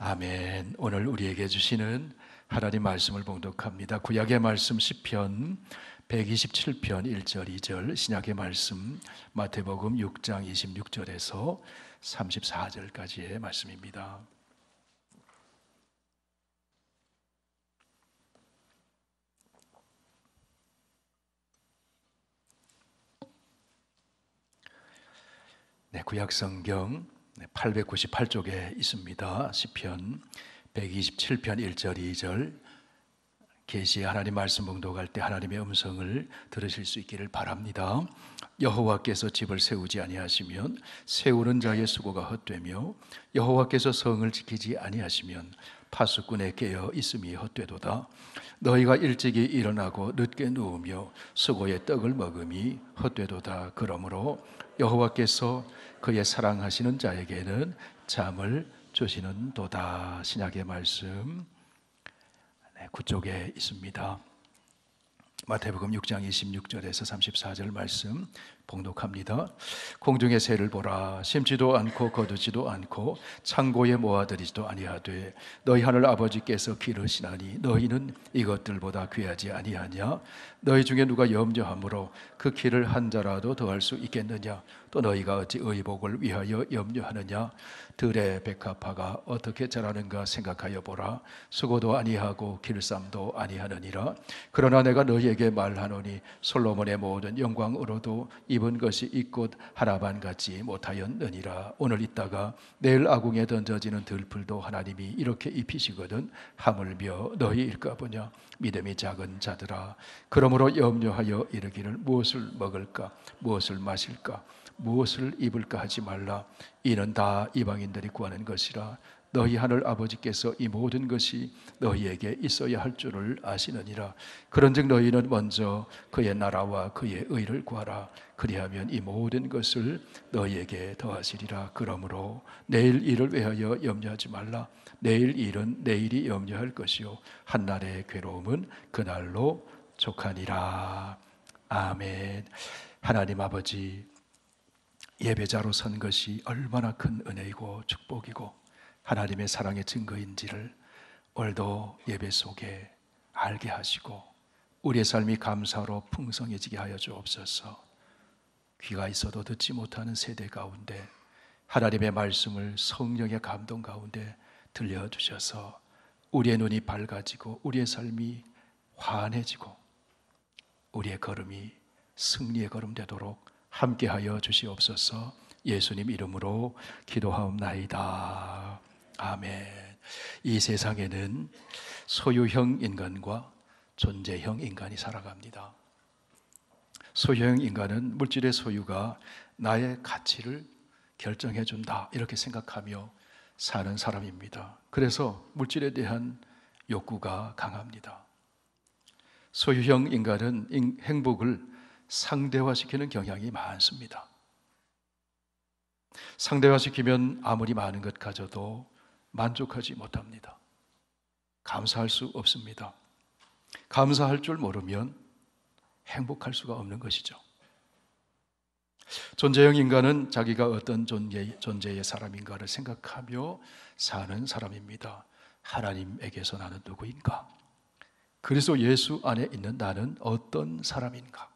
아멘. 오늘 우리에게 주시는 하나님 말씀을 봉독합니다. 구약의 말씀 시편 127편 1절 2절, 신약의 말씀 마태복음 6장 26절에서 34절까지의 말씀입니다. 구약 성경 898쪽에 있습니다. 시편 127편 1절 2절, 계시의 하나님 말씀 봉독할 때 하나님의 음성을 들으실 수 있기를 바랍니다. 여호와께서 집을 세우지 아니하시면 세우는 자의 수고가 헛되며 여호와께서 성을 지키지 아니하시면 파수꾼의 깨어 있음이 헛되도다. 너희가 일찍이 일어나고 늦게 누우며 수고의 떡을 먹음이 헛되도다. 그러므로 여호와께서 그의 사랑하시는 자에게는 잠을 주시는도다. 신약의 말씀 9쪽에 있습니다. 마태복음 6장 26절에서 34절 말씀 봉독합니다. 공중의 새를 보라. 심지도 않고 거두지도 않고 창고에 모아들이지도 아니하되 너희 하늘 아버지께서 기르시나니 너희는 이것들보다 귀하지 아니하냐? 너희 중에 누가 염려함으로 그 키를 한 자라도 더할 수 있겠느냐? 또 너희가 어찌 의복을 위하여 염려하느냐? 들의 백합화가 어떻게 자라는가 생각하여 보라. 수고도 아니하고 길쌈도 아니하느니라. 그러나 내가 너희에게 말하노니 솔로몬의 모든 영광으로도 입은 것이 이꽃 하나반 같지 못하였느니라. 오늘 있다가 내일 아궁에 던져지는 들풀도 하나님이 이렇게 입히시거든 하물며 너희일까 보냐? 믿음이 작은 자들아, 그러므로 염려하여 이르기를 무엇을 먹을까, 무엇을 마실까, 무엇을 입을까 하지 말라. 이는 다 이방인들이 구하는 것이라. 너희 하늘 아버지께서 이 모든 것이 너희에게 있어야 할 줄을 아시느니라. 그런즉 너희는 먼저 그의 나라와 그의 의를 구하라. 그리하면 이 모든 것을 너희에게 더하시리라. 그러므로 내일 일을 위하여 염려하지 말라. 내일 일은 내일이 염려할 것이요 한날의 괴로움은 그날로 족하니라. 아멘. 하나님 아버지, 예배자로 선 것이 얼마나 큰 은혜이고 축복이고 하나님의 사랑의 증거인지를 오늘도 예배 속에 알게 하시고 우리의 삶이 감사로 풍성해지게 하여 주옵소서. 귀가 있어도 듣지 못하는 세대 가운데 하나님의 말씀을 성령의 감동 가운데 들려주셔서 우리의 눈이 밝아지고 우리의 삶이 환해지고 우리의 걸음이 승리의 걸음 되도록 함께하여 주시옵소서. 예수님 이름으로 기도하옵나이다. 아멘. 이 세상에는 소유형 인간과 존재형 인간이 살아갑니다. 소유형 인간은 물질의 소유가 나의 가치를 결정해 준다 이렇게 생각하며 사는 사람입니다. 그래서 물질에 대한 욕구가 강합니다. 소유형 인간은 행복을 상대화시키는 경향이 많습니다. 상대화시키면 아무리 많은 것 가져도 만족하지 못합니다. 감사할 수 없습니다. 감사할 줄 모르면 행복할 수가 없는 것이죠. 존재형 인간은 자기가 어떤 존재의 사람인가를 생각하며 사는 사람입니다. 하나님에게서 나는 누구인가? 그리스도 예수 안에 있는 나는 어떤 사람인가?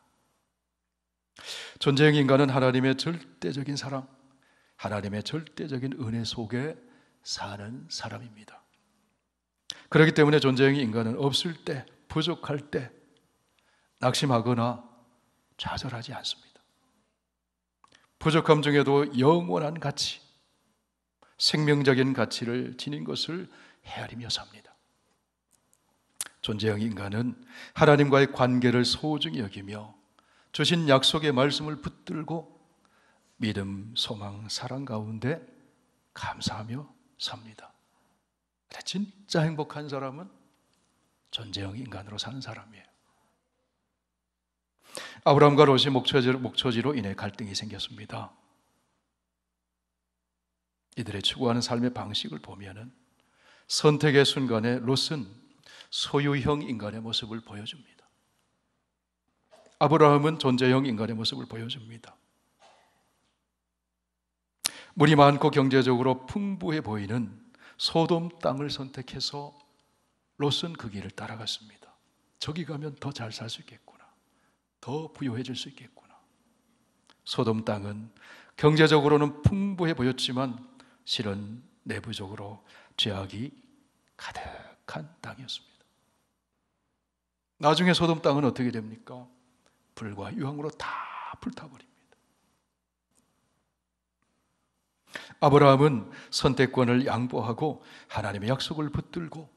존재형 인간은 하나님의 절대적인 사랑, 하나님의 절대적인 은혜 속에 사는 사람입니다. 그렇기 때문에 존재형 인간은 없을 때, 부족할 때 낙심하거나 좌절하지 않습니다. 부족함 중에도 영원한 가치, 생명적인 가치를 지닌 것을 헤아리며 삽니다. 존재형 인간은 하나님과의 관계를 소중히 여기며 주신 약속의 말씀을 붙들고 믿음, 소망, 사랑 가운데 감사하며 삽니다. 진짜 행복한 사람은 존재형 인간으로 사는 사람이에요. 아브라함과 롯이 목초지로 인해 갈등이 생겼습니다. 이들의 추구하는 삶의 방식을 보면은 선택의 순간에 롯은 소유형 인간의 모습을 보여줍니다. 아브라함은 존재형 인간의 모습을 보여줍니다. 물이 많고 경제적으로 풍부해 보이는 소돔 땅을 선택해서 롯은 그 길을 따라갔습니다. 저기 가면 더 잘 살 수 있겠구나, 더 부유해질 수 있겠구나. 소돔 땅은 경제적으로는 풍부해 보였지만 실은 내부적으로 죄악이 가득한 땅이었습니다. 나중에 소돔 땅은 어떻게 됩니까? 불과 유황으로 다 불타버립니다. 아브라함은 선택권을 양보하고 하나님의 약속을 붙들고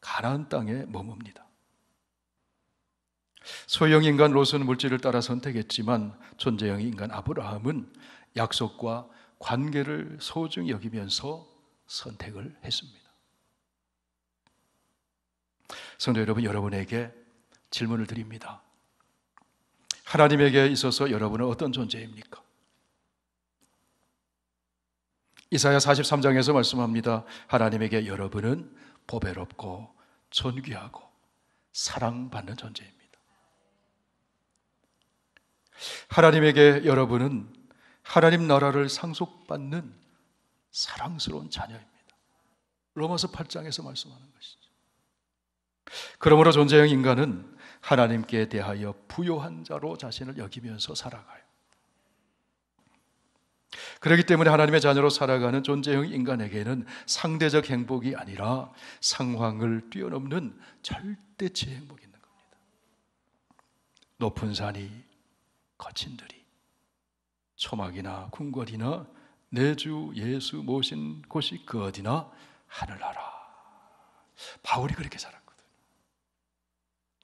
가나안 땅에 머뭅니다. 소형 인간 롯은 물질을 따라 선택했지만 존재형 인간 아브라함은 약속과 관계를 소중히 여기면서 선택을 했습니다. 성도 여러분, 여러분에게 질문을 드립니다. 하나님에게 있어서 여러분은 어떤 존재입니까? 이사야 43장에서 말씀합니다. 하나님에게 여러분은 보배롭고 존귀하고 사랑받는 존재입니다. 하나님에게 여러분은 하나님 나라를 상속받는 사랑스러운 자녀입니다. 로마서 8장에서 말씀하는 것이죠. 그러므로 존재형 인간은 하나님께 대하여 부요한 자로 자신을 여기면서 살아가요. 그렇기 때문에 하나님의 자녀로 살아가는 존재형 인간에게는 상대적 행복이 아니라 상황을 뛰어넘는 절대치의 행복이 있는 겁니다. 높은 산이, 거친 들이, 초막이나 궁궐이나 내 주 예수 모신 곳이 그 어디나 하늘나라. 바울이 그렇게 살았거든요.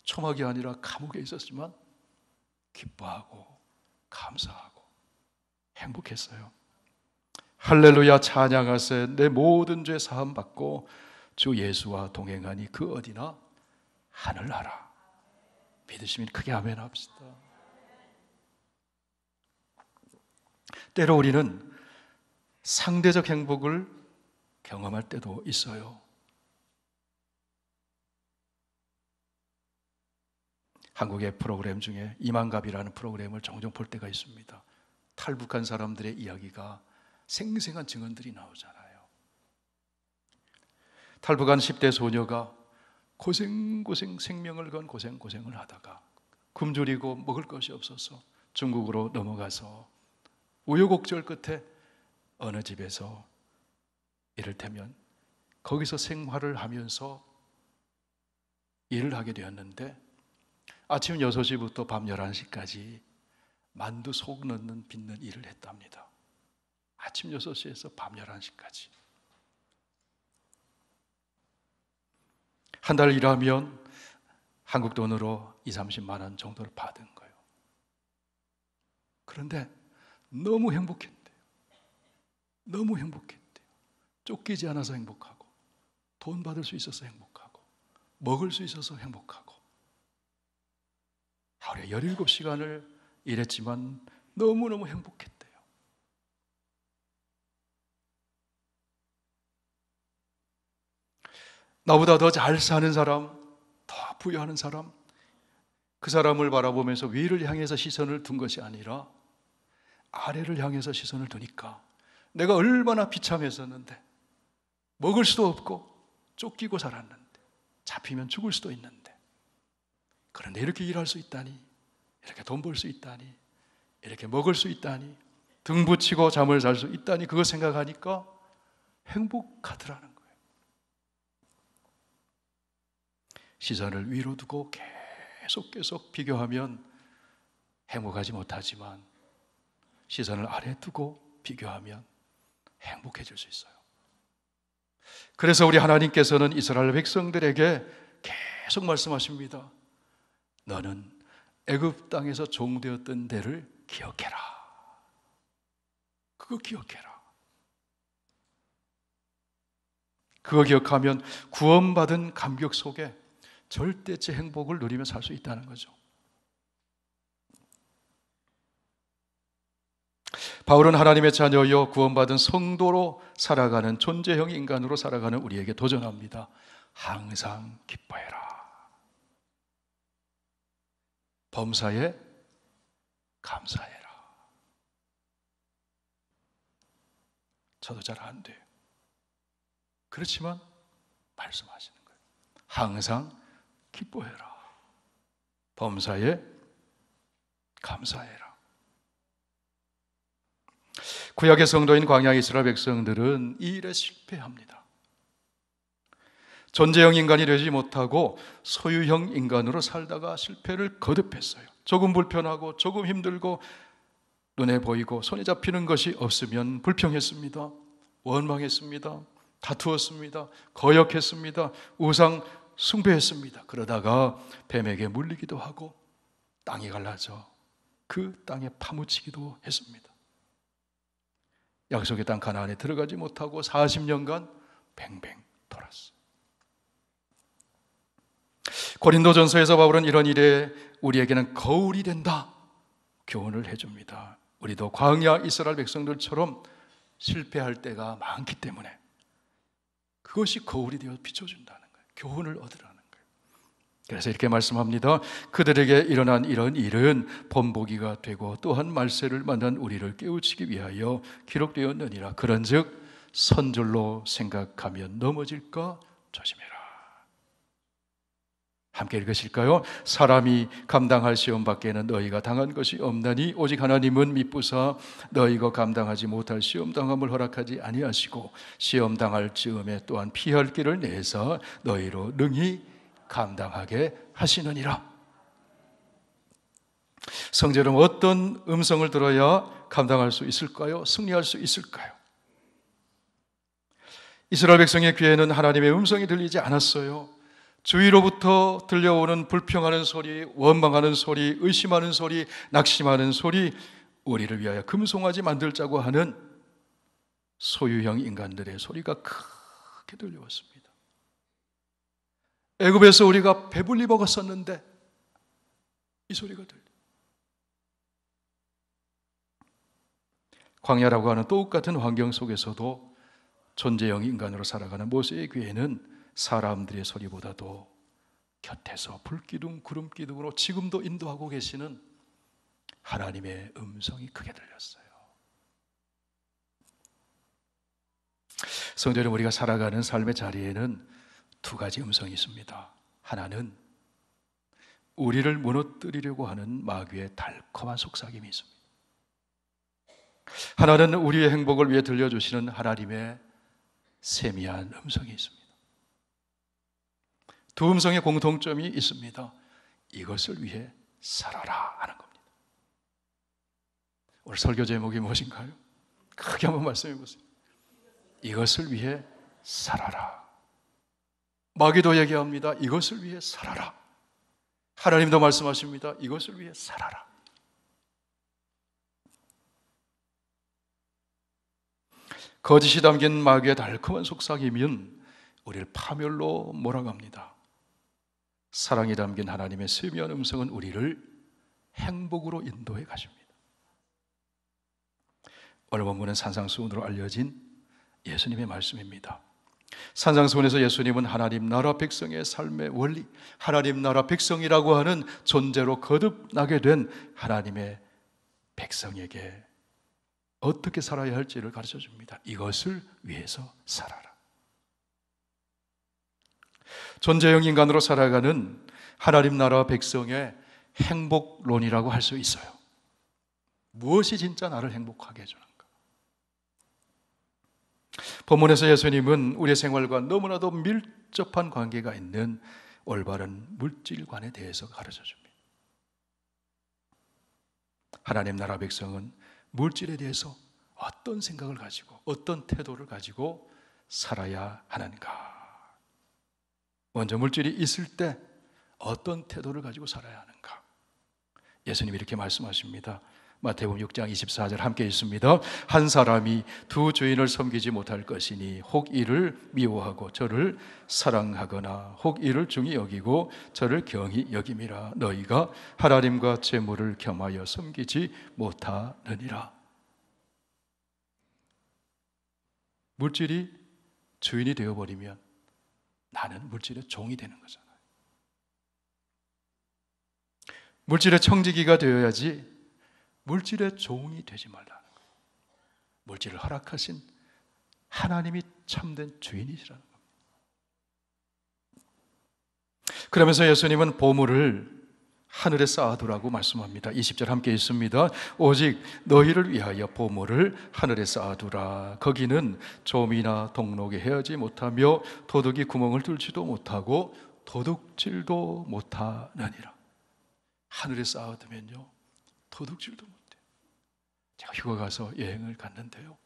초막이 아니라 감옥에 있었지만 기뻐하고 감사하고 행복했어요. 할렐루야 찬양하세. 내 모든 죄 사함 받고 주 예수와 동행하니 그 어디나 하늘나라. 믿으시면 크게 아멘 합시다. 때로 우리는 상대적 행복을 경험할 때도 있어요. 한국의 프로그램 중에 이만갑이라는 프로그램을 종종 볼 때가 있습니다. 탈북한 사람들의 이야기가 생생한 증언들이 나오잖아요. 탈북한 10대 소녀가 고생고생 생명을 건 고생고생을 하다가 굶주리고 먹을 것이 없어서 중국으로 넘어가서 우여곡절 끝에 어느 집에서 이를테면 거기서 생활을 하면서 일을 하게 되었는데 아침 6시부터 밤 11시까지 만두 속 넣는 빚는 일을 했답니다. 아침 6시에서 밤 11시까지. 한 달 일하면 한국 돈으로 20-30만 원 정도를 받은 거예요. 그런데 너무 행복했대요. 너무 행복했대요. 쫓기지 않아서 행복하고, 돈 받을 수 있어서 행복하고, 먹을 수 있어서 행복하고. 하루에 17시간을 일했지만 너무너무 행복했대요. 나보다 더 잘 사는 사람, 더 부유하는 사람, 그 사람을 바라보면서 위를 향해서 시선을 둔 것이 아니라 아래를 향해서 시선을 두니까 내가 얼마나 비참했었는데, 먹을 수도 없고 쫓기고 살았는데, 잡히면 죽을 수도 있는데, 그런데 이렇게 일할 수 있다니, 이렇게 돈 벌 수 있다니, 이렇게 먹을 수 있다니, 등 붙이고 잠을 잘 수 있다니, 그거 생각하니까 행복하더라는 거예요. 시선을 위로 두고 계속 비교하면 행복하지 못하지만 시선을 아래 두고 비교하면 행복해질 수 있어요. 그래서 우리 하나님께서는 이스라엘 백성들에게 계속 말씀하십니다. 너는 애굽 땅에서 종되었던 데를 기억해라. 그거 기억해라. 그거 기억하면 구원받은 감격 속에 절대치 행복을 누리며 살 수 있다는 거죠. 바울은 하나님의 자녀여 구원받은 성도로 살아가는 존재형 인간으로 살아가는 우리에게 도전합니다. 항상 기뻐해라. 범사에 감사해라. 저도 잘 안 돼요. 그렇지만 말씀하시는 거예요. 항상 기뻐해라. 범사에 감사해라. 구약의 성도인 광야 이스라엘 백성들은 이 일에 실패합니다. 존재형 인간이 되지 못하고 소유형 인간으로 살다가 실패를 거듭했어요. 조금 불편하고 조금 힘들고 눈에 보이고 손에 잡히는 것이 없으면 불평했습니다. 원망했습니다. 다투었습니다. 거역했습니다. 우상 숭배했습니다. 그러다가 뱀에게 물리기도 하고 땅이 갈라져 그 땅에 파묻히기도 했습니다. 약속의 땅 가나안에 들어가지 못하고 40년간 뱅뱅 돌았어요. 고린도전서에서 바울은 이런 일에 우리에게는 거울이 된다 교훈을 해줍니다. 우리도 광야 이스라엘 백성들처럼 실패할 때가 많기 때문에 그것이 거울이 되어 비춰준다는 거예요. 교훈을 얻으라는 거예요. 그래서 이렇게 말씀합니다. 그들에게 일어난 이런 일은 본보기가 되고 또한 말세를 만난 우리를 깨우치기 위하여 기록되었느니라. 그런즉 선줄로 생각하면 넘어질까 조심해라. 함께 읽으실까요? 사람이 감당할 시험 밖에는 너희가 당한 것이 없나니 오직 하나님은 미쁘사 너희가 감당하지 못할 시험 당함을 허락하지 아니하시고 시험 당할 즈음에 또한 피할 길을 내사 너희로 능히 감당하게 하시느니라. 성도 여러분, 어떤 음성을 들어야 감당할 수 있을까요? 승리할 수 있을까요? 이스라엘 백성의 귀에는 하나님의 음성이 들리지 않았어요. 주위로부터 들려오는 불평하는 소리, 원망하는 소리, 의심하는 소리, 낙심하는 소리, 우리를 위하여 금송아지 만들자고 하는 소유형 인간들의 소리가 크게 들려왔습니다. 애굽에서 우리가 배불리 먹었었는데 이 소리가 들려. 광야라고 하는 똑같은 환경 속에서도 존재형 인간으로 살아가는 모세의 귀에는 사람들의 소리보다도 곁에서 불기둥 구름기둥으로 지금도 인도하고 계시는 하나님의 음성이 크게 들렸어요. 성도 여러분, 우리가 살아가는 삶의 자리에는 두 가지 음성이 있습니다. 하나는 우리를 무너뜨리려고 하는 마귀의 달콤한 속삭임이 있습니다. 하나는 우리의 행복을 위해 들려주시는 하나님의 세미한 음성이 있습니다. 두 음성의 공통점이 있습니다. 이것을 위해 살아라 하는 겁니다. 오늘 설교 제목이 무엇인가요? 크게 한번 말씀해 보세요. 이것을 위해 살아라. 마귀도 얘기합니다. 이것을 위해 살아라. 하나님도 말씀하십니다. 이것을 위해 살아라. 거짓이 담긴 마귀의 달콤한 속삭임은 우리를 파멸로 몰아갑니다. 사랑이 담긴 하나님의 세미한 음성은 우리를 행복으로 인도해 가십니다. 오늘 본문은 산상수훈으로 알려진 예수님의 말씀입니다. 산상수훈에서 예수님은 하나님 나라 백성의 삶의 원리, 하나님 나라 백성이라고 하는 존재로 거듭나게 된 하나님의 백성에게 어떻게 살아야 할지를 가르쳐 줍니다. 이것을 위해서 살아라. 존재형 인간으로 살아가는 하나님 나라 백성의 행복론이라고 할 수 있어요. 무엇이 진짜 나를 행복하게 해주는가? 본문에서 예수님은 우리의 생활과 너무나도 밀접한 관계가 있는 올바른 물질관에 대해서 가르쳐 줍니다. 하나님 나라 백성은 물질에 대해서 어떤 생각을 가지고 어떤 태도를 가지고 살아야 하는가? 먼저 물질이 있을 때 어떤 태도를 가지고 살아야 하는가? 예수님이 이렇게 말씀하십니다. 마태복음 6장 24절 함께 있습니다. 한 사람이 두 주인을 섬기지 못할 것이니 혹 이를 미워하고 저를 사랑하거나 혹 이를 중히 여기고 저를 경히 여김이라. 너희가 하나님과 재물을 겸하여 섬기지 못하느니라. 물질이 주인이 되어버리면 나는 물질의 종이 되는 거잖아요. 물질의 청지기가 되어야지 물질의 종이 되지 말라는 거예요. 물질을 허락하신 하나님이 참된 주인이시라는 겁니다. 그러면서 예수님은 보물을 하늘에 쌓아두라고 말씀합니다. 20절 함께 있습니다. 오직 너희를 위하여 보물을 하늘에 쌓아두라. 거기는 좀이나 동록이 헤어지 못하며 도둑이 구멍을 뚫지도 못하고 도둑질도 못하느니라. 하늘에 쌓아두면요, 도둑질도 못해요. 제가 휴가 가서 여행을 갔는데요,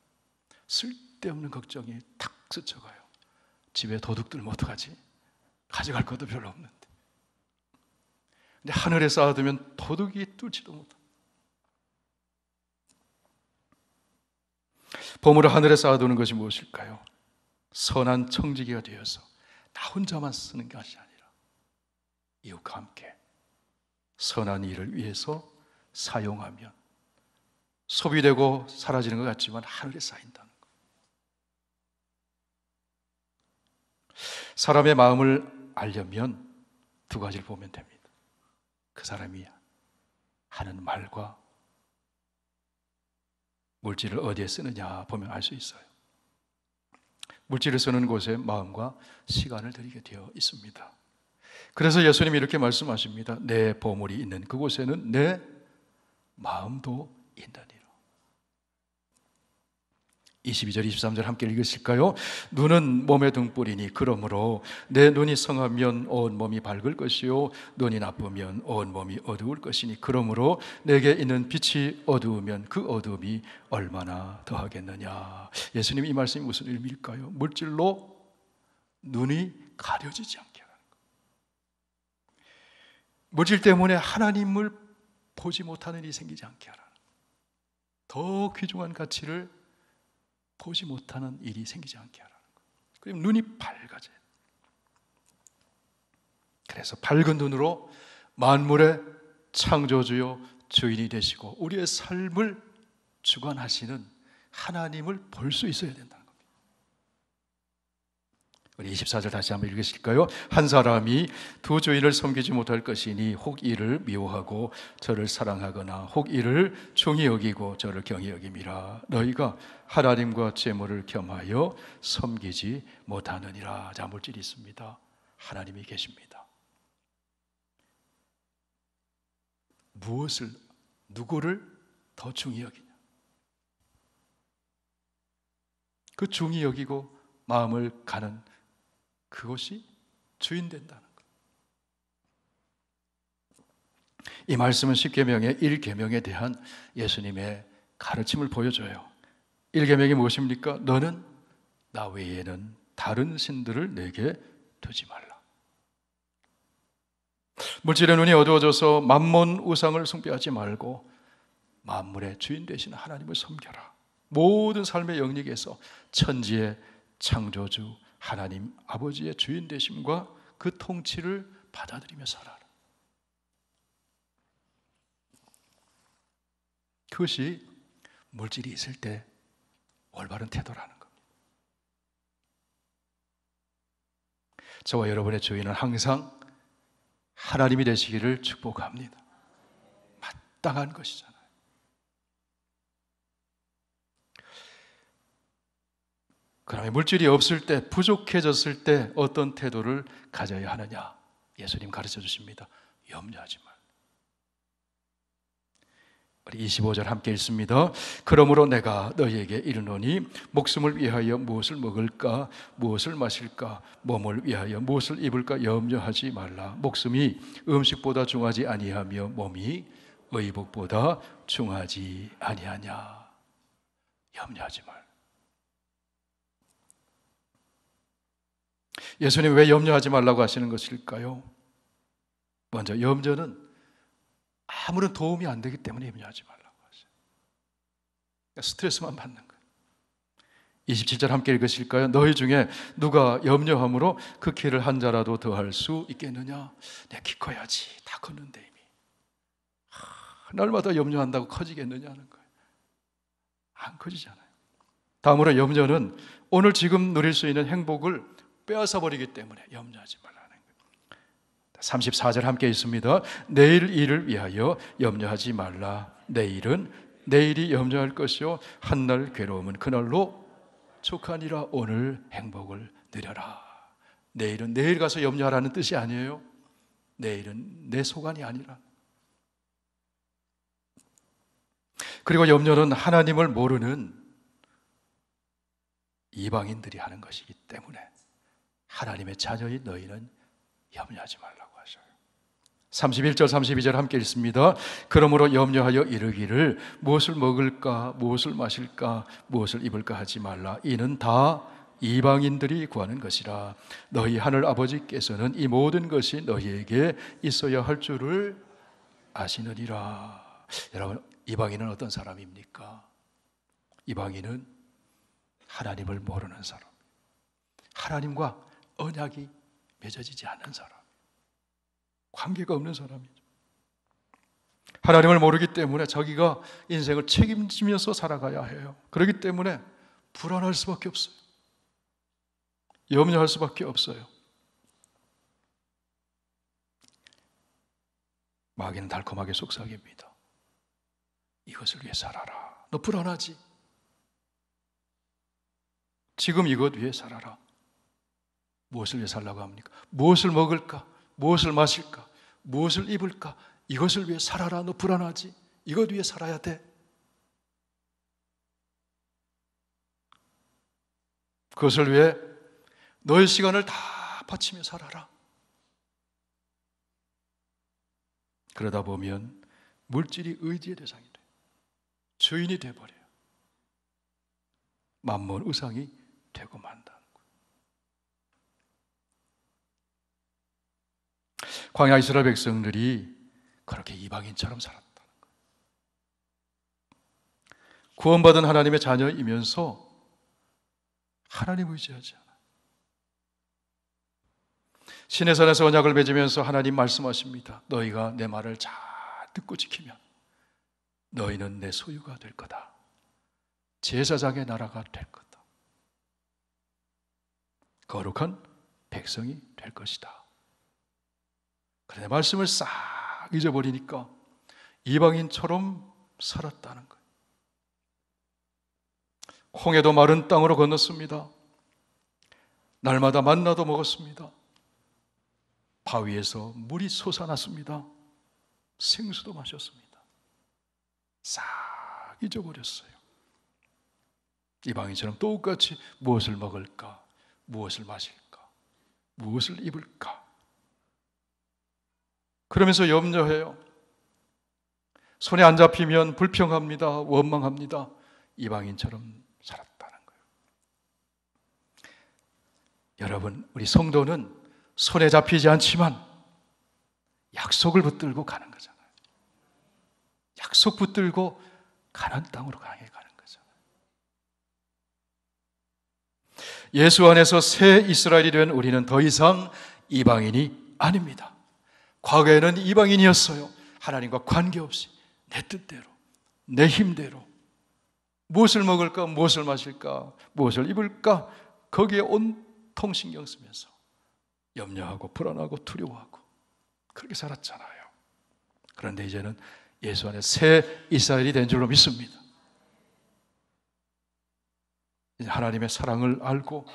쓸데없는 걱정이 탁 스쳐가요. 집에 도둑들 어떡하지? 가져갈 것도 별로 없는데. 근데 하늘에 쌓아두면 도둑이 뚫지도 못합니다. 보물을 하늘에 쌓아두는 것이 무엇일까요? 선한 청지기가 되어서 나 혼자만 쓰는 것이 아니라 이웃과 함께 선한 일을 위해서 사용하면 소비되고 사라지는 것 같지만 하늘에 쌓인다는 것. 사람의 마음을 알려면 두 가지를 보면 됩니다. 그 사람이 하는 말과 물질을 어디에 쓰느냐 보면 알 수 있어요. 물질을 쓰는 곳에 마음과 시간을 들이게 되어 있습니다. 그래서 예수님이 이렇게 말씀하십니다. 내 보물이 있는 그곳에는 내 마음도 있느니라. 22절 23절 함께 읽으실까요? 눈은 몸의 등불이니 그러므로 내 눈이 성하면 온 몸이 밝을 것이요 눈이 나쁘면 온 몸이 어두울 것이니 그러므로 내게 있는 빛이 어두우면 그 어두움이 얼마나 더하겠느냐. 예수님 이 말씀이 무슨 의미일까요? 물질로 눈이 가려지지 않게 하는 것. 물질 때문에 하나님을 보지 못하는 일이 생기지 않게 하라는 것. 더 귀중한 가치를 보지 못하는 일이 생기지 않게 하라는 거예요. 그럼 눈이 밝아져요. 그래서 밝은 눈으로 만물의 창조주요 주인이 되시고 우리의 삶을 주관하시는 하나님을 볼 수 있어야 된다는 겁니다. 우리 24절 다시 한번 읽으실까요? 한 사람이 두 주인을 섬기지 못할 것이니 혹 이를 미워하고 저를 사랑하거나 혹 이를 중히 여기고 저를 경히 여김이라. 너희가 하나님과 재물을 겸하여 섬기지 못하느니라. 자, 물질이 있습니다. 하나님이 계십니다. 무엇을, 누구를 더 중히 여기냐? 그 중히 여기고 마음을 가는 그것이 주인 된다는 것. 이 말씀은 10계명의 1계명에 대한 예수님의 가르침을 보여줘요. 1계명이 무엇입니까? 너는 나 외에는 다른 신들을 내게 두지 말라. 물질의 눈이 어두워져서 만몬 우상을 숭배하지 말고 만물의 주인 되시는 하나님을 섬겨라. 모든 삶의 영역에서 천지의 창조주 하나님 아버지의 주인 되심과 그 통치를 받아들이며 살아라. 그것이 물질이 있을 때 올바른 태도라는 겁니다. 저와 여러분의 주인은 항상 하나님이 되시기를 축복합니다. 마땅한 것이잖아요. 그러면 물질이 없을 때, 부족해졌을 때 어떤 태도를 가져야 하느냐? 예수님 가르쳐 주십니다. 염려하지 말. 우리 25절 함께 읽습니다. 그러므로 내가 너희에게 이르노니 목숨을 위하여 무엇을 먹을까, 무엇을 마실까, 몸을 위하여 무엇을 입을까 염려하지 말라. 목숨이 음식보다 중하지 아니하며 몸이 의복보다 중하지 아니하냐. 염려하지 말. 예수님 왜 염려하지 말라고 하시는 것일까요? 먼저 염려는 아무런 도움이 안 되기 때문에 염려하지 말라고 하셔요. 그러니까 스트레스만 받는 거예요. 27절 함께 읽으실까요? 너희 중에 누가 염려함으로 그 키를 한 자라도 더할 수 있겠느냐? 내 키 커야지. 다 컸는데 이미. 날마다 염려한다고 커지겠느냐는 거예요. 안 커지잖아요. 다음으로 염려는 오늘 지금 누릴 수 있는 행복을 빼앗아 버리기 때문에 염려하지 말라는 거예요. 34절 함께 있습니다. 내일 일을 위하여 염려하지 말라. 내일은 내일이 염려할 것이요 한날 괴로움은 그날로 족하니라. 오늘 행복을 누려라. 내일은 내일 가서 염려하라는 뜻이 아니에요. 내일은 내 소관이 아니라. 그리고 염려는 하나님을 모르는 이방인들이 하는 것이기 때문에 하나님의 자녀인 너희는 염려하지 말라고 하셔요. 31절 32절 함께 읽습니다. 그러므로 염려하여 이르기를 무엇을 먹을까 무엇을 마실까 무엇을 입을까 하지 말라. 이는 다 이방인들이 구하는 것이라. 너희 하늘 아버지께서는 이 모든 것이 너희에게 있어야 할 줄을 아시느니라. 여러분, 이방인은 어떤 사람입니까? 이방인은 하나님을 모르는 사람, 하나님과 언약이 맺어지지 않는 사람, 관계가 없는 사람이죠. 하나님을 모르기 때문에 자기가 인생을 책임지면서 살아가야 해요. 그렇기 때문에 불안할 수밖에 없어요. 염려할 수밖에 없어요. 마귀는 달콤하게 속삭입니다. 이것을 위해 살아라. 너 불안하지? 지금 이것 위해 살아라. 무엇을 위해 살라고 합니까? 무엇을 먹을까? 무엇을 마실까? 무엇을 입을까? 이것을 위해 살아라. 너 불안하지? 이것 위해 살아야 돼. 그것을 위해 너의 시간을 다 바치며 살아라. 그러다 보면 물질이 의지의 대상이 돼요. 주인이 돼버려요. 만몬 우상이 되고 만다는 거예요. 광야 이스라엘 백성들이 그렇게 이방인처럼 살았다는 거예요. 구원받은 하나님의 자녀이면서 하나님 의지하지 않아요. 시내산에서 언약을 맺으면서 하나님 말씀하십니다. 너희가 내 말을 잘 듣고 지키면 너희는 내 소유가 될 거다. 제사장의 나라가 될 거다. 거룩한 백성이 될 것이다. 그런데 말씀을 싹 잊어버리니까 이방인처럼 살았다는 거예요. 홍해도 마른 땅으로 건넜습니다. 날마다 만나도 먹었습니다. 바위에서 물이 솟아났습니다. 생수도 마셨습니다. 싹 잊어버렸어요. 이방인처럼 똑같이 무엇을 먹을까, 무엇을 마실까, 무엇을 입을까, 그러면서 염려해요. 손에 안 잡히면 불평합니다. 원망합니다. 이방인처럼 살았다는 거예요. 여러분, 우리 성도는 손에 잡히지 않지만 약속을 붙들고 가는 거잖아요. 약속 붙들고 가나안 땅으로 향해 가는 거잖아요. 예수 안에서 새 이스라엘이 된 우리는 더 이상 이방인이 아닙니다. 과거에는 이방인이었어요. 하나님과 관계없이 내 뜻대로, 내 힘대로 무엇을 먹을까, 무엇을 마실까, 무엇을 입을까, 거기에 온통 신경 쓰면서 염려하고 불안하고 두려워하고 그렇게 살았잖아요. 그런데 이제는 예수 안에 새 이스라엘이 된 줄로 믿습니다. 이제 하나님의 사랑을 알고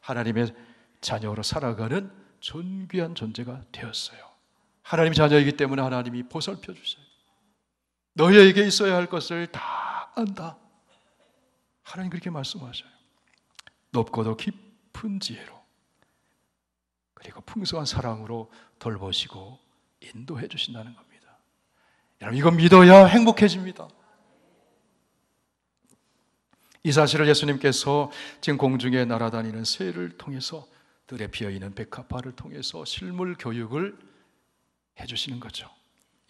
하나님의 자녀로 살아가는 존귀한 존재가 되었어요. 하나님의 자녀이기 때문에 하나님이 보살펴 주셔요. 너희에게 있어야 할 것을 다 안다. 하나님 그렇게 말씀하셔요. 높고도 깊은 지혜로 그리고 풍성한 사랑으로 돌보시고 인도해 주신다는 겁니다. 여러분, 이거 믿어야 행복해집니다. 이 사실을 예수님께서 지금 공중에 날아다니는 새를 통해서 들에 피어있는 백합화를 통해서 실물 교육을 해주시는 거죠.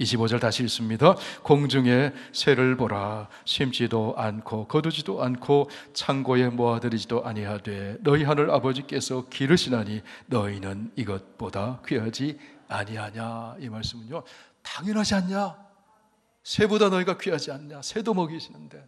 25절 다시 읽습니다. 공중에 새를 보라. 심지도 않고 거두지도 않고 창고에 모아들이지도 아니하되 너희 하늘 아버지께서 기르시나니 너희는 이것보다 귀하지 아니하냐. 이 말씀은요, 당연하지 않냐? 새보다 너희가 귀하지 않냐? 새도 먹이시는데.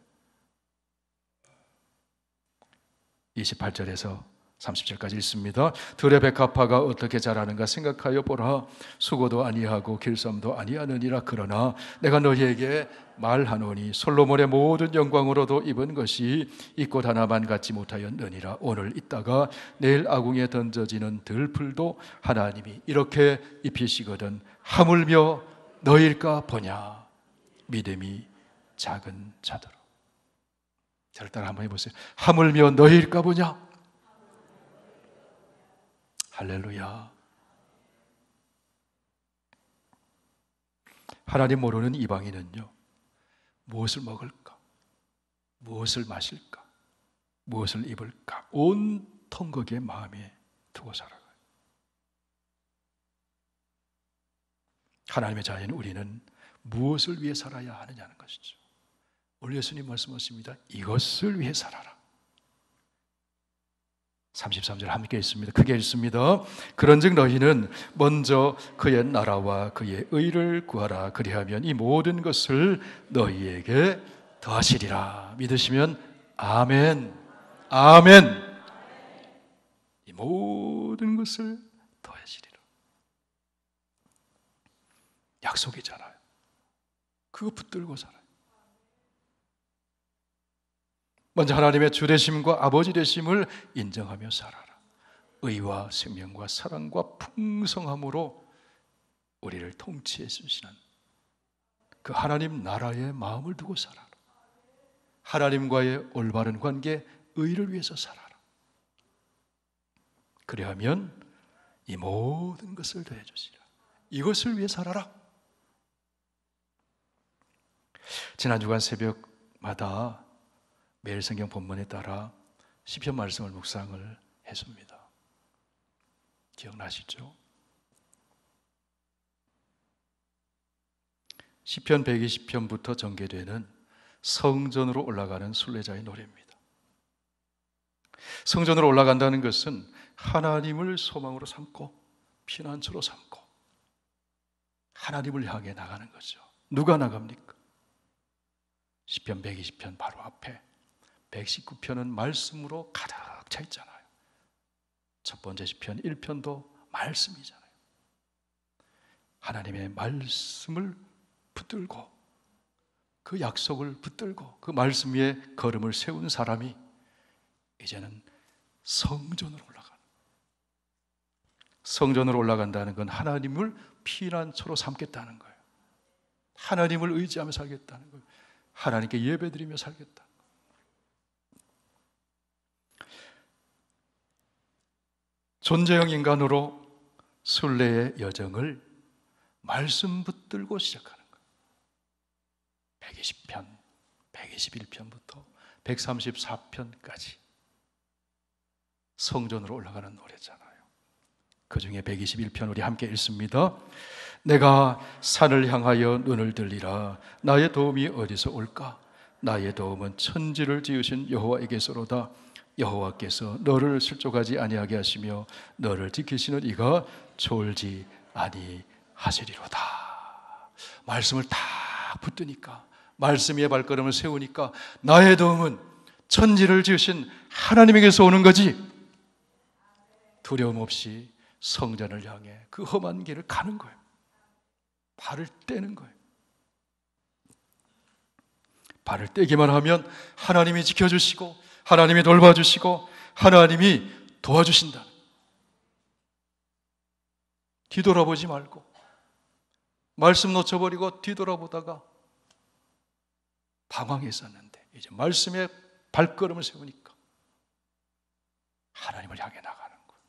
28절에서 30절까지 읽습니다. 들의 백합화가 어떻게 자라는가 생각하여 보라. 수고도 아니하고 길쌈도 아니하느니라. 그러나 내가 너희에게 말하노니 솔로몬의 모든 영광으로도 입은 것이 이 꽃 하나만 갖지 못하였느니라. 오늘 있다가 내일 아궁에 던져지는 들풀도 하나님이 이렇게 입히시거든 하물며 너일까 보냐. 믿음이 작은 자들아. 저를 따라 한번 해보세요. 하물며 너일까 보냐. 할렐루야. 하나님 모르는 이방인은요, 무엇을 먹을까? 무엇을 마실까? 무엇을 입을까? 온통 거기에 마음에 두고 살아가요. 하나님의 자녀인 우리는 무엇을 위해 살아야 하느냐는 것이죠. 오늘 예수님 말씀하십니다. 이것을 위해 살아라. 33절 함께 읽습니다. 크게 읽습니다. 그런즉 너희는 먼저 그의 나라와 그의 의를 구하라. 그리하면 이 모든 것을 너희에게 더하시리라. 믿으시면 아멘. 아멘. 이 모든 것을 더하시리라. 약속이잖아요. 그거 붙들고 살아요. 먼저 하나님의 주 되심과 아버지 되심을 인정하며 살아라. 의와 생명과 사랑과 풍성함으로 우리를 통치해 주시는 그 하나님 나라의 마음을 두고 살아라. 하나님과의 올바른 관계, 의를 위해서 살아라. 그리하면 이 모든 것을 더해 주시라. 이것을 위해 살아라. 지난 주간 새벽마다 매일 성경 본문에 따라 시편 말씀을 묵상을 했습니다. 기억나시죠? 시편 120편부터 전개되는 성전으로 올라가는 순례자의 노래입니다. 성전으로 올라간다는 것은 하나님을 소망으로 삼고 피난처로 삼고 하나님을 향해 나가는 거죠. 누가 나갑니까? 시편 120편 바로 앞에 119편은 말씀으로 가득 차 있잖아요. 첫 번째 시편 1편도 말씀이잖아요. 하나님의 말씀을 붙들고 그 약속을 붙들고 그 말씀 위에 걸음을 세운 사람이 이제는 성전으로 올라가는, 성전으로 올라간다는 건 하나님을 피난처로 삼겠다는 거예요. 하나님을 의지하며 살겠다는 거예요. 하나님께 예배드리며 살겠다. 존재형 인간으로 순례의 여정을 말씀 붙들고 시작하는 거예요. 120편, 121편부터 134편까지 성전으로 올라가는 노래잖아요. 그 중에 121편 우리 함께 읽습니다. 내가 산을 향하여 눈을 들리라. 나의 도움이 어디서 올까? 나의 도움은 천지를 지으신 여호와에게서로다. 여호와께서 너를 실족하지 아니하게 하시며 너를 지키시는 이가 졸지 아니하시리로다. 말씀을 다 붙드니까, 말씀 위에 발걸음을 세우니까 나의 도움은 천지를 지으신 하나님에게서 오는 거지. 두려움 없이 성전을 향해 그 험한 길을 가는 거예요. 발을 떼는 거예요. 발을 떼기만 하면 하나님이 지켜주시고 하나님이 돌봐주시고 하나님이 도와주신다. 뒤돌아보지 말고, 말씀 놓쳐버리고 뒤돌아보다가 방황했었는데 이제 말씀에 발걸음을 세우니까 하나님을 향해 나가는 거예요.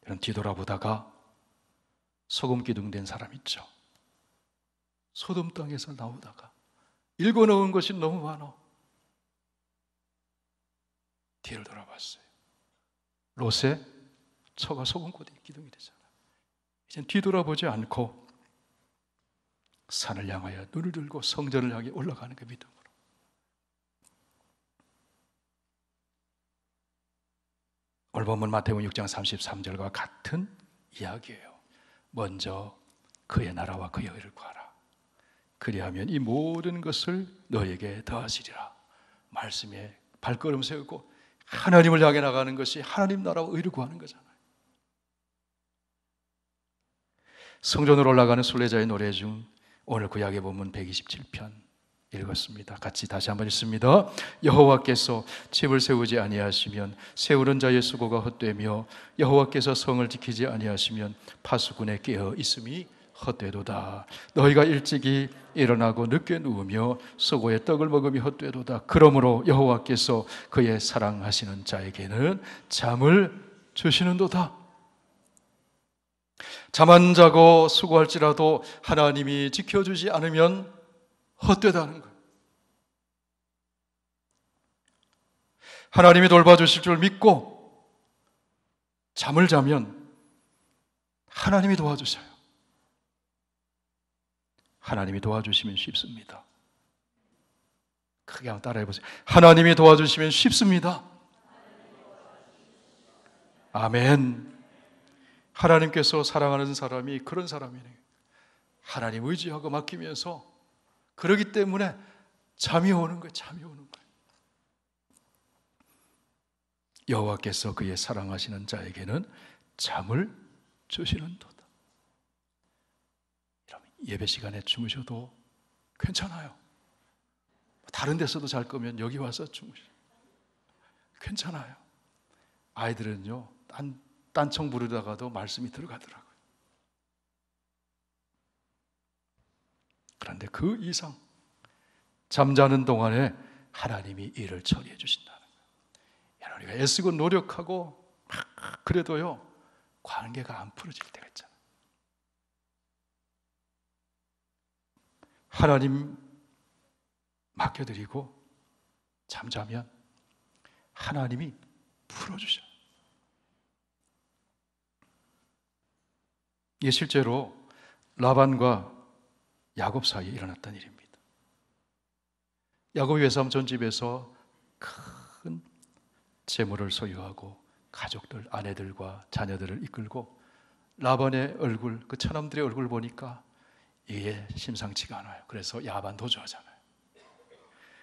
이런 뒤돌아보다가 소금 기둥된 사람 있죠. 소돔 땅에서 나오다가 읽어 놓은 것이 너무 많아. 뒤를 돌아봤어요. 롯의 처가 소금 기둥이 되잖아요. 이젠 뒤돌아보지 않고 산을 향하여 눈을 들고 성전을 향해 올라가는 그 믿음으로. 오늘 본문 마태복음 6장 33절과 같은 이야기예요. 먼저 그의 나라와 그의 의를 구하라. 그리하면 이 모든 것을 너에게 더하시리라. 말씀에 발걸음 세우고 하나님을 향해 나가는 것이 하나님 나라와 의를 구하는 거잖아요. 성전으로 올라가는 순례자의 노래 중 오늘 구약의 본문 127편 읽었습니다. 같이 다시 한번 읽습니다. 여호와께서 집을 세우지 아니하시면 세우는 자의 수고가 헛되며 여호와께서 성을 지키지 아니하시면 파수꾼의 깨어 있음이 헛되도다. 너희가 일찍이 일어나고 늦게 누우며 수고의 떡을 먹음이 헛되도다. 그러므로 여호와께서 그의 사랑하시는 자에게는 잠을 주시는도다. 잠 안 자고 수고할지라도 하나님이 지켜주지 않으면 헛되다는 거예요. 하나님이 돌봐주실 줄 믿고 잠을 자면 하나님이 도와주셔요. 하나님이 도와주시면 쉽습니다. 크게 한번 따라해보세요. 하나님이 도와주시면 쉽습니다. 아멘. 하나님께서 사랑하는 사람이 그런 사람이네요. 하나님 의지하고 맡기면서 그러기 때문에 잠이 오는 거예요. 잠이 오는 거예요. 여호와께서 그의 사랑하시는 자에게는 잠을 주시는도다. 예배 시간에 주무셔도 괜찮아요. 다른 데서도 잘 거면 여기 와서 주무셔도 괜찮아요. 아이들은요, 딴청 부르다가도 말씀이 들어가더라고요. 그런데 그 이상 잠자는 동안에 하나님이 일을 처리해 주신다는 거예요. 우리가 애쓰고 노력하고 막 그래도요, 관계가 안 풀어질 때가 있잖아요. 하나님 맡겨드리고 잠자면 하나님이 풀어주셔요. 이게 실제로 라반과 야곱 사이에 일어났던 일입니다. 야곱이 외삼촌 집에서 큰 재물을 소유하고 가족들, 아내들과 자녀들을 이끌고 라반의 얼굴, 그 처남들의 얼굴을 보니까 이게 심상치가 않아요. 그래서 야반 도주하잖아요.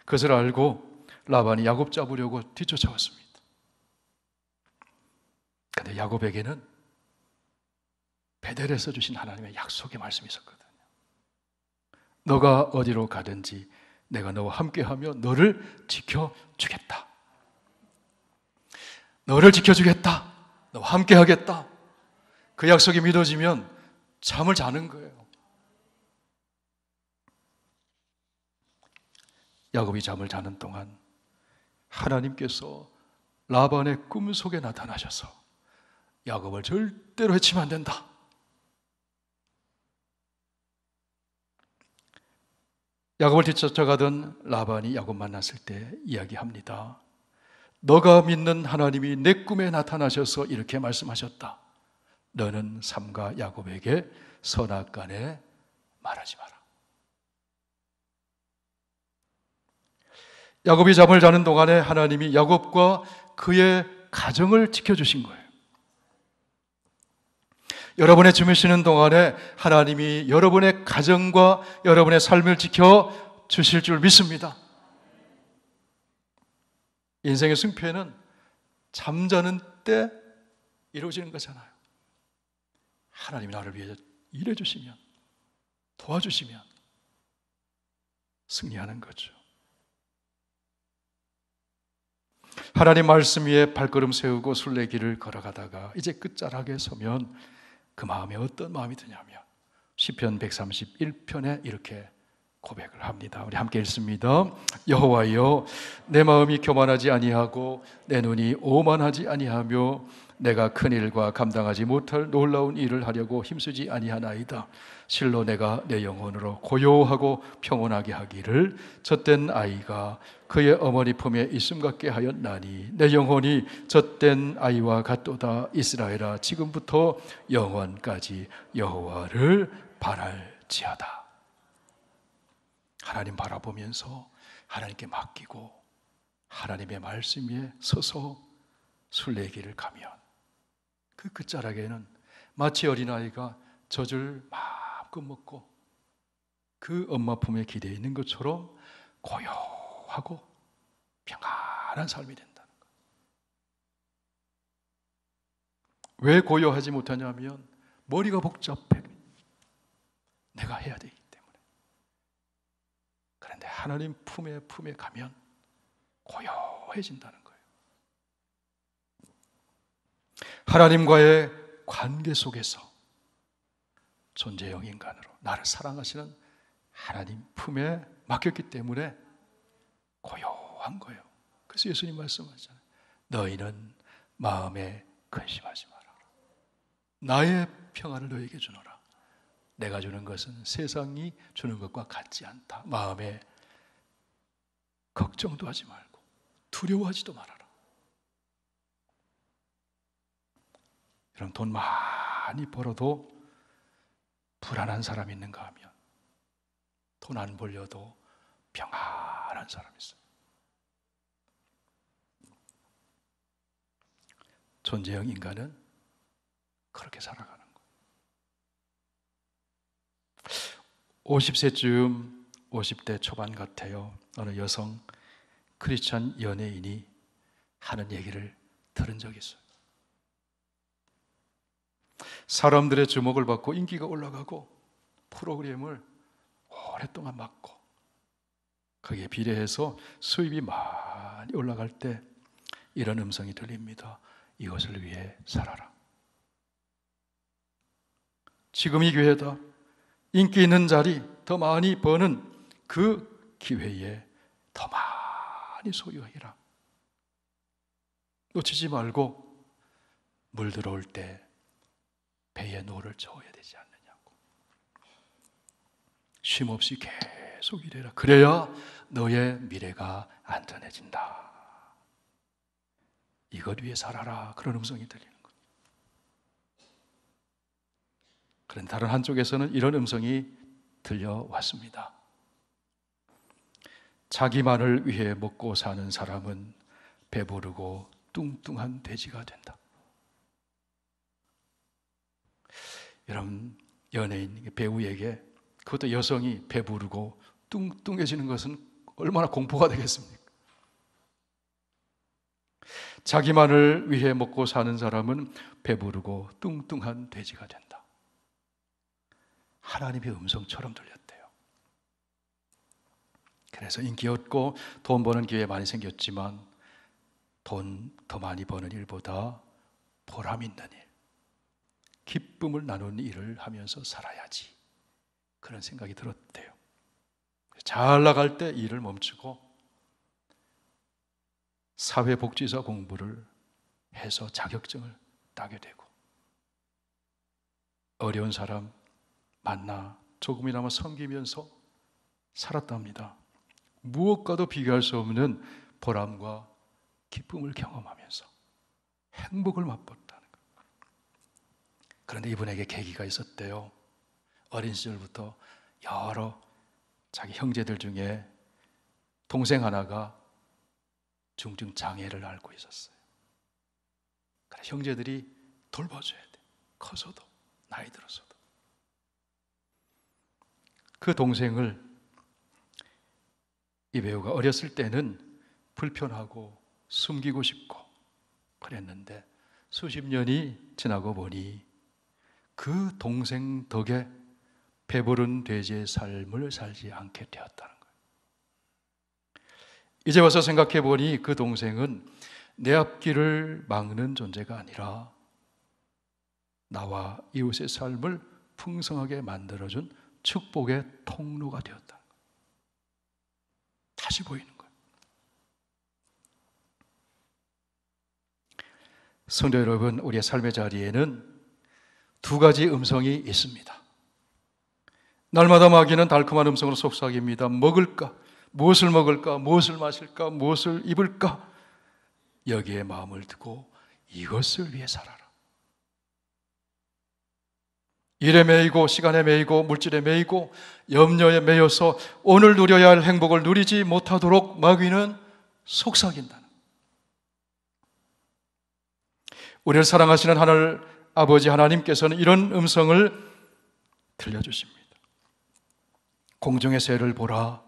그것을 알고 라반이 야곱 잡으려고 뒤쫓아왔습니다. 그런데 야곱에게는 베델에서 주신 하나님의 약속의 말씀이 있었거든요. 너가 어디로 가든지 내가 너와 함께하며 너를 지켜주겠다. 너를 지켜주겠다. 너와 함께하겠다. 그 약속이 믿어지면 잠을 자는 거예요. 야곱이 잠을 자는 동안 하나님께서 라반의 꿈속에 나타나셔서 야곱을 절대로 해치면 안 된다. 야곱을 뒤쫓아가던 라반이 야곱 만났을 때 이야기합니다. 너가 믿는 하나님이 내 꿈에 나타나셔서 이렇게 말씀하셨다. 너는 삼가 야곱에게 선악간에 말하지 마라. 야곱이 잠을 자는 동안에 하나님이 야곱과 그의 가정을 지켜주신 거예요. 여러분의 주무시는 동안에 하나님이 여러분의 가정과 여러분의 삶을 지켜주실 줄 믿습니다. 인생의 승패는 잠자는 때 이루어지는 거잖아요. 하나님이 나를 위해 일해주시면, 도와주시면 승리하는 거죠. 하나님 말씀 위에 발걸음 세우고 순례길을 걸어가다가 이제 끝자락에 서면 그 마음에 어떤 마음이 드냐면 시편 131편에 이렇게 고백을 합니다. 우리 함께 읽습니다. 여호와여, 내 마음이 교만하지 아니하고 내 눈이 오만하지 아니하며 내가 큰 일과 감당하지 못할 놀라운 일을 하려고 힘쓰지 아니하나이다. 실로 내가 내 영혼으로 고요하고 평온하게 하기를 젖된 아이가 그의 어머니 품에 있음 같게 하였나니 내 영혼이 젖된 아이와 같도다. 이스라엘아, 지금부터 영원까지 여호와를 바랄지어다. 하나님 바라보면서 하나님께 맡기고 하나님의 말씀 위에 서서 순례길을 가면 그 끝자락에는 마치 어린아이가 젖을 마음껏 먹고 그 엄마 품에 기대어 있는 것처럼 고요하고 평안한 삶이 된다는 것. 왜 고요하지 못하냐면 머리가 복잡해. 내가 해야 되기 때문에. 그런데 하나님 품에 가면 고요해진다는 거예요. 하나님과의 관계 속에서 존재형 인간으로 나를 사랑하시는 하나님 품에 맡겼기 때문에 고요한 거예요. 그래서 예수님 말씀하셨잖아요. 너희는 마음에 근심하지 마라. 나의 평안을 너에게 주노라. 내가 주는 것은 세상이 주는 것과 같지 않다. 마음에 걱정도 하지 말고 두려워하지도 말아라. 여러분, 돈 많이 벌어도 불안한 사람이 있는가 하면 돈 안 벌려도 평안한 사람이 있어요. 존재형 인간은 그렇게 살아가는 거예요. 50세쯤 50대 초반 같아요. 어느 여성 크리스찬 연예인이 하는 얘기를 들은 적이 있어요. 사람들의 주목을 받고 인기가 올라가고 프로그램을 오랫동안 맡고 거기에 비례해서 수입이 많이 올라갈 때 이런 음성이 들립니다. 이것을 위해 살아라. 지금 이 기회다. 인기 있는 자리 더 많이 버는 그 기회에 더 많이 소유해라. 놓치지 말고 물 들어올 때 배에 노를 저어야 되지 않느냐고. 쉼없이 계속 일해라. 그래야 너의 미래가 안전해진다. 이것 위해 살아라. 그런 음성이 들리는 거예요. 그런데 다른 한쪽에서는 이런 음성이 들려왔습니다. 자기만을 위해 먹고 사는 사람은 배부르고 뚱뚱한 돼지가 된다. 여러분, 연예인, 배우에게 그것도 여성이 배부르고 뚱뚱해지는 것은 얼마나 공포가 되겠습니까? 자기만을 위해 먹고 사는 사람은 배부르고 뚱뚱한 돼지가 된다. 하나님의 음성처럼 들렸대요. 그래서 인기 얻고 돈 버는 기회 많이 생겼지만 돈 더 많이 버는 일보다 보람 있는 일, 기쁨을 나누는 일을 하면서 살아야지. 그런 생각이 들었대요. 잘 나갈 때 일을 멈추고 사회복지사 공부를 해서 자격증을 따게 되고 어려운 사람 만나 조금이나마 섬기면서 살았답니다. 무엇과도 비교할 수 없는 보람과 기쁨을 경험하면서 행복을 맛봤다는 거예요. 그런데 이분에게 계기가 있었대요. 어린 시절부터 여러 자기 형제들 중에 동생 하나가 중증 장애를 앓고 있었어요. 그래서 형제들이 돌봐줘야 돼. 커서도, 나이 들어서도. 그 동생을 이 배우가 어렸을 때는 불편하고 숨기고 싶고 그랬는데 수십 년이 지나고 보니 그 동생 덕에 배부른 돼지의 삶을 살지 않게 되었다는 거예요. 이제 와서 생각해 보니 그 동생은 내 앞길을 막는 존재가 아니라 나와 이웃의 삶을 풍성하게 만들어준 축복의 통로가 되었다는 거예요. 다시 보이는 거예요. 성도 여러분, 우리의 삶의 자리에는 두 가지 음성이 있습니다. 날마다 마귀는 달콤한 음성으로 속삭입니다. 먹을까? 무엇을 먹을까? 무엇을 마실까? 무엇을 입을까? 여기에 마음을 두고 이것을 위해 살아라. 일에 매이고 시간에 매이고 물질에 매이고 염려에 매여서 오늘 누려야 할 행복을 누리지 못하도록 마귀는 속삭인다는. 우리를 사랑하시는 하늘 아버지 하나님께서는 이런 음성을 들려주십니다. 공중의 새를 보라.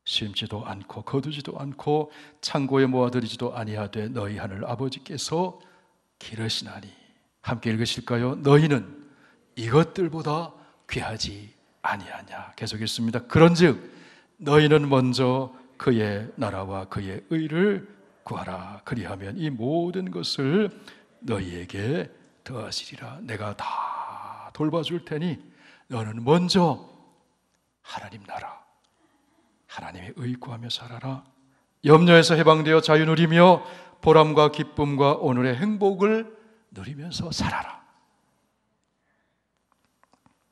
심지도 않고 거두지도 않고 창고에 모아들이지도 아니하되 너희 하늘 아버지께서 기르시나니 함께 읽으실까요? 너희는 이것들보다 귀하지 아니하냐. 계속 읽습니다. 그런즉 너희는 먼저 그의 나라와 그의 의를 구하라. 그리하면 이 모든 것을 너희에게 더하시리라. 내가 다 돌봐줄 테니 너는 먼저 하나님 나라, 하나님의 의 구하며 살아라. 염려에서 해방되어 자유 누리며 보람과 기쁨과 오늘의 행복을 누리면서 살아라.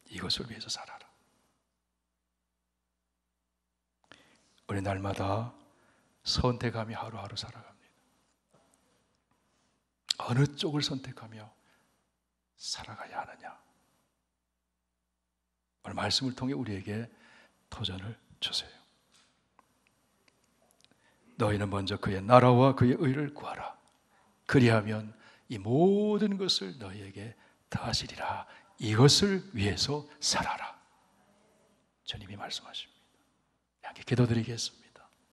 이것을 위해서 살아라. 우리 날마다 선택하며 하루하루 살아갑니다. 어느 쪽을 선택하며 살아가야 하느냐. 오늘 말씀을 통해 우리에게 도전을 주세요. 너희는 먼저 그의 나라와 그의 의를 구하라. 그리하면 이 모든 것을 너희에게 더하시리라. 이것을 위해서 살아라. 주님이 말씀하십니다. 함께 기도드리겠습니다.